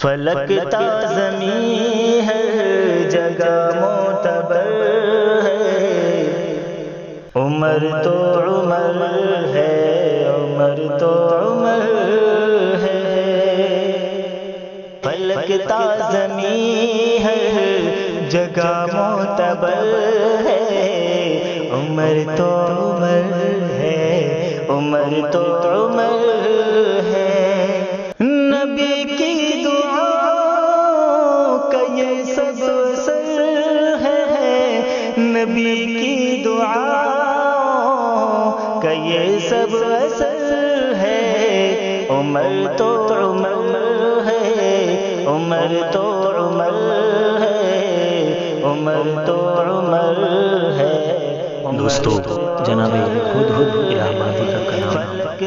فلک تا زمین ہر جگہ معتبر ہے، عمر تو عمر ہے، عمر تو عمر ہے، فلک تا زمین ہر جگہ معتبر ہے، عمر تو عمر ہے، عمر تو عمر ہے، نبی کی دعا کا یہ سب اثر ہے، نبی کی دعا کا یہ سب اثر ہے، عمر تو عمر ہے، عمر تو عمر ہے، عمر تو عمر ہے۔ دوستو، جناب ہدہد الہامادی کا کلام محمد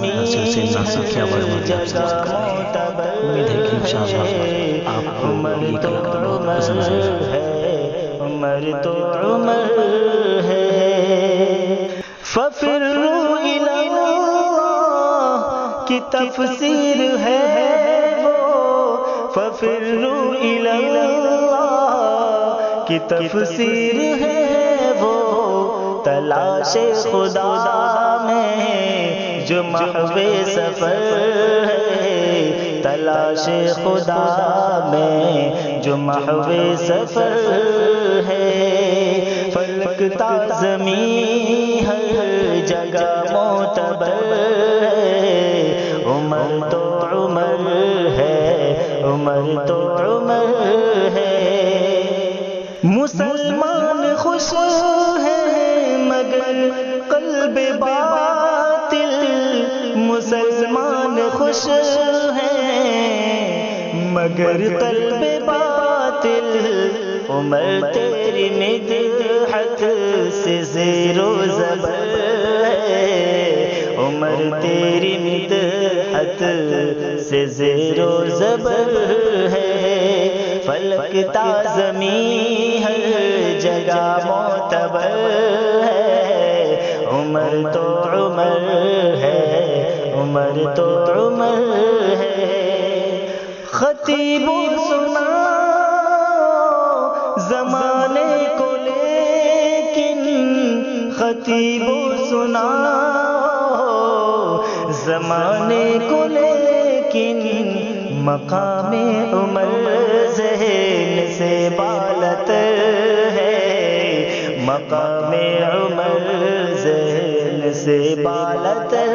ناصر سے ناصر کی آواز میں آپ سماعت کر رہے ہیں۔ امید ہے کہ انشاءاللہ آپ کو یہ کلام بہت پسند آئے گا۔ عمر تو عمر ہے، ففروا الی اللہ کی تفسیر ہے وہ، ففروا الی اللہ کی تفسیر ہے وہ، تلاش خدا میں جو محو سفر ہے، تلاش خدا میں جو محو سفر ہے، فلک تا زمین ہر جگہ معتبر ہے، عمر تو عمر ہے، عمر تو عمر ہے، مسلمان خوش ہیں مگر قلب باطل، مسلمان خوش ہیں مگر قلب باطل، عمر تیری مدحت سے زیر و زبر ہے، عمر تیری مدحت سے زیر و زبر ہے، فلک تا زمین ہر جگہ معتبر ہے، عمر تو عمر ہے، عمر تو عمر ہے، خطیب سنا زمانے کو لیکن، خطیب سنا زمانے کو لیکن، مقام عمر ذہن سے بالاتر ہے، مقام عمر ذہن سے بالاتر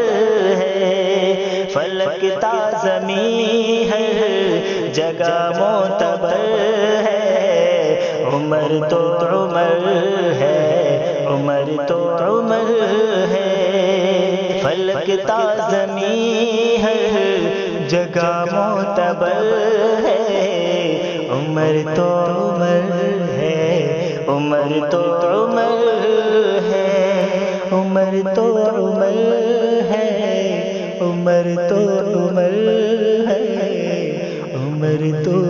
ہے، فلک تا زمین ہر جگہ معتبر ہے، عمر تو عمر ہے، عمر تو عمر ہے، فلک تا زمین ہر جگہ معتبر ہے، عمر تو عمر ہے، عمر تو عمر ہے، عمر تو عمر ہے، عمر تو عمر ہے، عمر تو